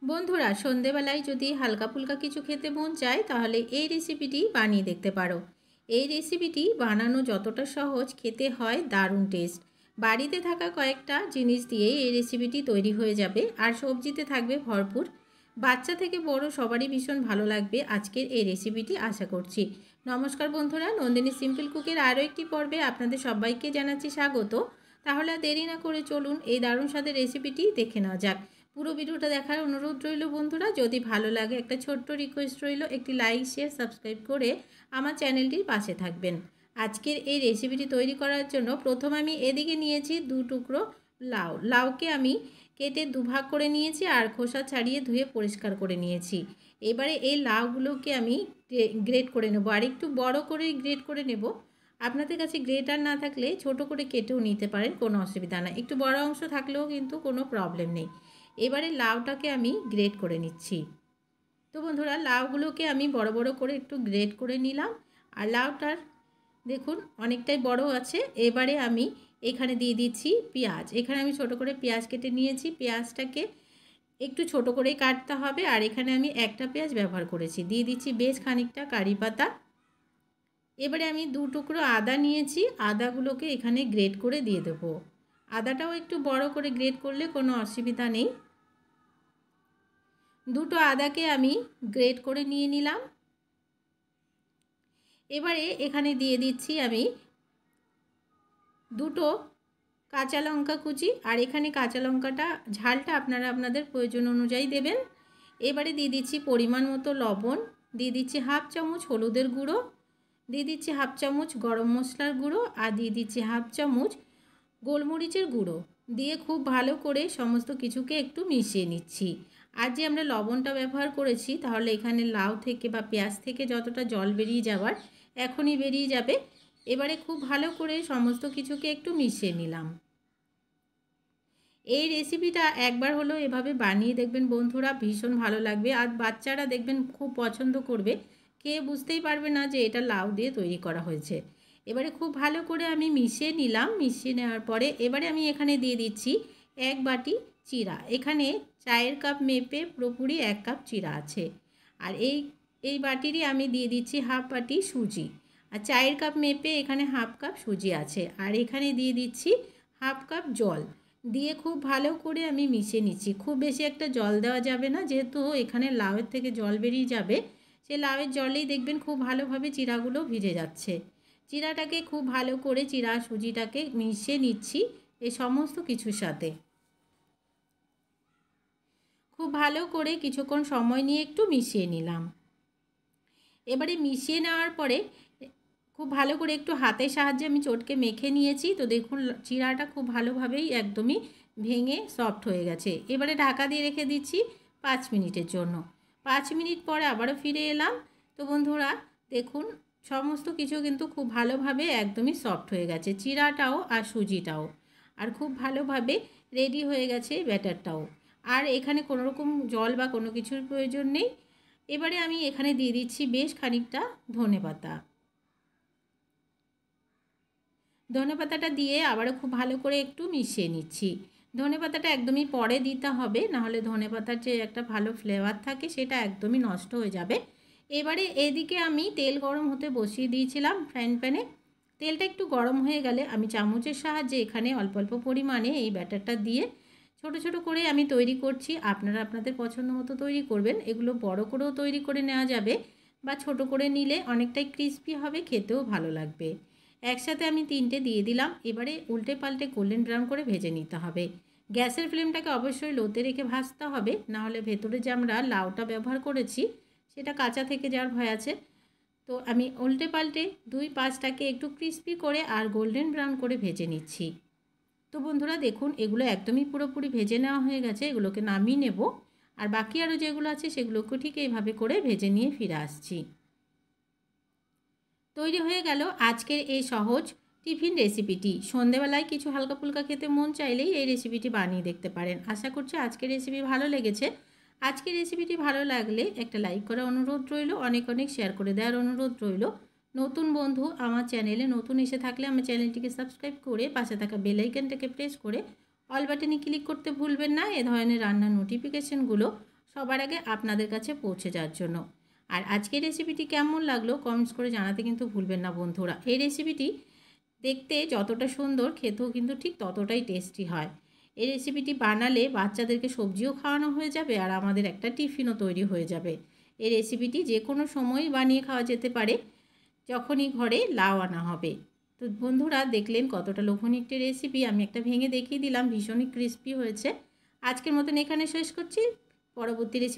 বন্ধুরা, সন্ধেবেলায় যদি হালকা ফুলকা কিছু খেতে মন চায় তাহলে এই রেসিপিটি বানিয়ে দেখতে পারো। এই রেসিপিটি বানানো যতটা সহজ, খেতে হয় দারুণ টেস্ট। বাড়িতে থাকা কয়েকটা জিনিস দিয়েই এই রেসিপিটি তৈরি হয়ে যাবে, আর সবজিতে থাকবে ভরপুর। বাচ্চা থেকে বড় সবারই ভীষণ ভালো লাগবে আজকের এই রেসিপিটি, আশা করছি। নমস্কার বন্ধুরা, নন্দিনী সিম্পল কুকের আরও একটি পর্বে আপনাদের সবাইকে জানাচ্ছি স্বাগত। তাহলে আর দেরি না করে চলুন এই দারুণ স্বাদের রেসিপিটি দেখে নেওয়া যাক। পুরো ভিডিওটা দেখার অনুরোধ রইল বন্ধুরা। যদি ভালো লাগে একটা ছোট্ট রিকোয়েস্ট রইল, একটি লাইক শেয়ার সাবস্ক্রাইব করে আমার চ্যানেলটির পাশে থাকবেন। আজকের এই রেসিপিটি তৈরি করার জন্য প্রথম আমি এদিকে নিয়েছি 2 টুকরো লাউকে আমি কেটে দুভাগ করে নিয়েছি আর খোসা ছাড়িয়ে ধুয়ে পরিষ্কার করে নিয়েছি। এবারে এই লাউগুলোকে আমি গ্রেট করে নেব, আর একটু বড় করে গ্রেট করে নেব। আপনাদের কাছে গ্রেটার না থাকলে ছোট করে কেটেও নিতে পারেন, কোনো অসুবিধা না। একটু বড় অংশ থাকলেও কিন্তু কোনো প্রবলেম নেই। এবারে লাউটাকে আমি গ্রেট করে নিচ্ছি। তো বন্ধুরা, লাউগুলোকে আমি বড় বড় করে একটু গ্রেট করে নিলাম। আর লাউটার দেখুন অনেকটাই বড় আছে। এবারে আমি এখানে দিয়ে দিচ্ছি পেঁয়াজ। এখানে আমি ছোট করে পেঁয়াজ কেটে নিয়েছি। পেঁয়াজটাকে একটু ছোট করেই কাটতে হবে, আর এখানে আমি একটা পেঁয়াজ ব্যবহার করেছি। দিয়ে দিচ্ছি বেশ খানিকটা কারি পাতা। এবারে আমি 2 টুকরো আদা নিয়েছি, আদাগুলোকে এখানে গ্রেট করে দিয়ে দেবো। আদাটাও একটু বড় করে গ্রেট করলে কোনো অসুবিধা নেই। দুটো আদাকে আমি গ্রেট করে নিয়ে নিলাম। এবারে এখানে দিয়ে দিচ্ছি আমি 2টো কাঁচা লঙ্কা কুচি, আর এখানে কাঁচা লঙ্কাটা ঝালটা আপনারা আপনাদের প্রয়োজন অনুযায়ী দেবেন। এবারে দিয়ে দিচ্ছি পরিমাণ মতো লবণ, দিয়ে দিচ্ছি হাফ চামচ হলুদের গুঁড়ো, দিয়ে দিচ্ছি হাফ চামচ গরম মশলার গুঁড়ো, আর দিয়ে দিচ্ছি হাফ চামচ গোলমরিচের গুঁড়ো। দিয়ে খুব ভালো করে সমস্ত কিছুকে একটু মিশিয়ে নিচ্ছি। আর যে আমরা লবণটা ব্যবহার করেছি, তাহলে এখানে লাউ থেকে বা পেঁয়াজ থেকে যতটা জল বেরিয়ে যাওয়ার এখনই বেরিয়ে যাবে। এবারে খুব ভালো করে সমস্ত কিছুকে একটু মিশিয়ে নিলাম। এই রেসিপিটা একবার হলো এভাবে বানিয়ে দেখবেন বন্ধুরা, ভীষণ ভালো লাগবে। আর বাচ্চারা দেখবেন খুব পছন্দ করবে, খেয়ে বুঝতেই পারবে না যে এটা লাউ দিয়ে তৈরি করা হয়েছে। এবারে খুব ভালো করে আমি মিশিয়ে নিলাম। মিশিয়ে নেওয়ার পরে এবারে আমি এখানে দিয়ে দিচ্ছি 1 বাটি চিরা। এখানে চায়ের কাপ মেপে পুরোপুরি 1 কাপ চিরা আছে। আর এই বাটিরই আমি দিয়ে দিচ্ছি হাফ বাটি সুজি। আর চায়ের কাপ মেপে এখানে হাফ কাপ সুজি আছে। আর এখানে দিয়ে দিচ্ছি হাফ কাপ জল। দিয়ে খুব ভালো করে আমি মিশিয়ে নিচ্ছি। খুব বেশি একটা জল দেওয়া যাবে না, যেহেতু এখানে লাউয়ের থেকে জল বেরিয়ে যাবে। সে লাউয়ের জলেই দেখবেন খুব ভালোভাবে চিরাগুলো ভিজে যাচ্ছে। চিরাটাকে খুব ভালো করে চিরা সুজিটাকে মিশিয়ে নিচ্ছি এই সমস্ত কিছুর সাথে। খুব ভালো করে কিছুক্ষণ সময় নিয়ে একটু মিশিয়ে নিলাম। এবারে মিশিয়ে নেওয়ার পরে খুব ভালো করে একটু হাতের সাহায্যে আমি চটকে মেখে নিয়েছি। তো দেখুন চিরাটা খুব ভালোভাবেই একদমই ভেঙে সফট হয়ে গেছে। এবারে ঢাকা দিয়ে রেখে দিচ্ছি 5 মিনিটের জন্য। 5 মিনিট পরে আবারও ফিরে এলাম। তো বন্ধুরা দেখুন সমস্ত কিছু কিন্তু খুব ভালোভাবে একদমই সফট হয়ে গেছে, চিরাটাও আর সুজিটাও। আর খুব ভালোভাবে রেডি হয়ে গেছে ব্যাটারটাও। আর এখানে কোনো রকম জল বা কোনো কিছুর প্রয়োজন নেই। এবারে আমি এখানে দিয়ে দিচ্ছি বেশ খানিকটা ধনেপাতা। ধনেপাতাটা দিয়ে আবারও খুব ভালো করে একটু মিশিয়ে নিচ্ছি। ধনেপাতাটা একদমই পরে দিতে হবে, নাহলে ধনেপাতার যে একটা ভালো ফ্লেভার থাকে সেটা একদমই নষ্ট হয়ে যাবে। এবারে এদিকে আমি তেল গরম হতে বসিয়ে দিয়েছিলাম ফ্রাইং প্যানে। তেলটা একটু গরম হয়ে গেলে আমি চামচের সাহায্যে এখানে অল্প অল্প পরিমাণে এই ব্যাটারটা দিয়ে ছোট ছোট করে আমি তৈরি করছি। আপনারা আপনাদের পছন্দ মতো তৈরি করবেন। এগুলো বড় করেও তৈরি করে নেওয়া যাবে, বা ছোট করে নিলে অনেকটাই ক্রিস্পি হবে, খেতেও ভালো লাগবে। একসাথে আমি 3টে দিয়ে দিলাম। এবারে উল্টে পাল্টে গোল্ডেন ব্রাউন করে ভেজে নিতে হবে। গ্যাসের ফ্লেমটাকে অবশ্যই লোতে রেখে ভাজতে হবে, নাহলে ভেতরে যে আমরা লাউটা ব্যবহার করেছি সেটা কাঁচা থেকে যাওয়ার ভয় আছে। তো আমি উল্টে পাল্টে 2-5টাকে একটু ক্রিস্পি করে আর গোল্ডেন ব্রাউন করে ভেজে নিচ্ছি। তো বন্ধুরা দেখুন এগুলো একদমই পুরোপুরি ভেজে নেওয়া হয়ে গেছে। এগুলোকে নামিয়ে নেব, আর বাকি আরও যেগুলো আছে সেগুলোকে ঠিক এইভাবে করে ভেজে নিয়ে ফিরে আসছি। তৈরি হয়ে গেল আজকের এই সহজ টিফিন রেসিপিটি। সন্ধেবেলায় কিছু হালকা ফুলকা খেতে মন চাইলেই এই রেসিপিটি বানিয়ে দেখতে পারেন। আশা করছি আজকের রেসিপি ভালো লেগেছে। আজকের রেসিপিটি ভালো লাগলে একটা লাইক করার অনুরোধ রইল, অনেক অনেক শেয়ার করে দেওয়ার অনুরোধ রইল। নতুন বন্ধু আমার চ্যানেলে নতুন এসে থাকলে আমার চ্যানেলটিকে সাবস্ক্রাইব করে পাশে থাকা বেল আইকনটাকে প্রেস করে অল বাটনে ক্লিক করতে ভুলবেন না। এ ধরনের রান্নার নোটিফিকেশনগুলো সবার আগে আপনাদের কাছে পৌঁছে যাওয়ার জন্য। আর আজকের রেসিপিটি কেমন লাগলো কমেন্টস করে জানাতে কিন্তু ভুলবেন না বন্ধুরা। এই রেসিপিটি দেখতে যতটা সুন্দর, খেতেও কিন্তু ঠিক ততটাই টেস্টি হয়। এই রেসিপিটি বানালে বাচ্চাদেরকে সবজিও খাওয়ানো হয়ে যাবে আর আমাদের একটা টিফিনও তৈরি হয়ে যাবে। এই রেসিপিটি যে কোনো সময়ই বানিয়ে খাওয়া যেতে পারে, যখনই ঘরে লাউ আনা হবে। তো বন্ধুরা দেখলেন কতটা লোভনীয় একটি রেসিপি। আমি একটা ভেঙে দেখিয়ে দিলাম, ভীষণই ক্রিস্পি হয়েছে। আজকের মতন এখানে শেষ করছি। পরবর্তী রেসিপি